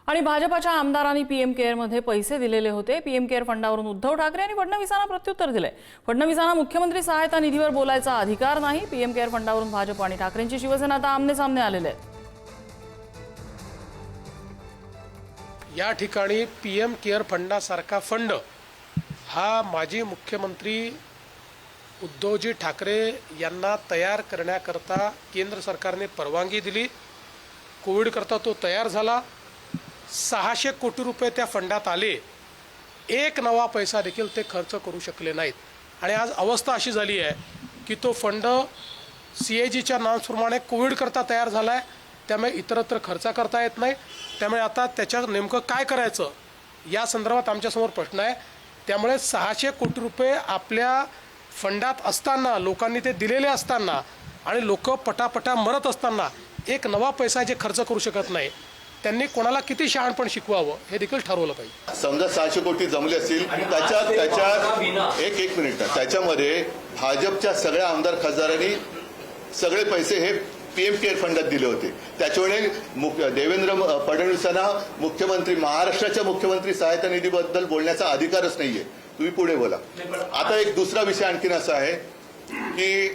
आणि भाजपाच्या आमदारांनी पीएम केअरमध्ये पैसे दिलेले होते। पीएम केअर फंडावरून उद्धव ठाकरे यांनी फडणवीसांना प्रत्युत्तर दिले। फडणवीसांना मुख्यमंत्री सहायता निधीवर बोलायचा अधिकार नाही। पीएम केअर फंडावरून भाजप आणि ठाकरेंची शिवसेना आता आमने-सामने आलेले आहेत। या ठिकाणी पीएम केअर फंडासारखा फंड हा माजी मुख्यमंत्री उद्धवजी ठाकरे यांना तयार करण्याकरता केंद्र सरकारने परवानगी दिली। कोविड करता तो तयार झाला। 600 कोटी रुपये त्या फंडात आले। एक नवा पैसा देखील ते खर्च करू शकले नाहीत। आणि आज अवस्था अशी झाली आहे की तो फंड सीएजीच्या नॉर्म्सप्रमाणे कोविड करता तयार झाला आहे, त्यामुळे इतरत्र खर्च करता येत नाही। त्यामुळे आता त्याच्यात नेमकं काय करायचं या संदर्भात आमच्यासमोर प्रश्न आहे। त्यामुळे 600 कोटी रुपये आपल्या फंडात असताना, लोकांनी ते दिलेले असताना आणि लोक पटापटा मरत असताना एक नवा पैसा जे खर्च करू शकत नाही, त्यांनी कोणाला किती शहाणपण शिकवावं हे देखील ठरवलं पाहिजे। समजा 600 कोटी जमले असतील, त्याच्यात एक मिनिट, त्याच्यामध्ये भाजपच्या सगळ्या आमदार खासदारांनी सगळे पैसे हे पीएम केअर फंडात दिले होते। त्याच्यामुळे देवेंद्र फडणवीसांना मुख्यमंत्री, महाराष्ट्राच्या मुख्यमंत्री सहायता निधीबद्दल बोलण्याचा अधिकारच नाहीये। तुम्ही पुढे बोला। आता एक दुसरा विषय आणखीन असा आहे की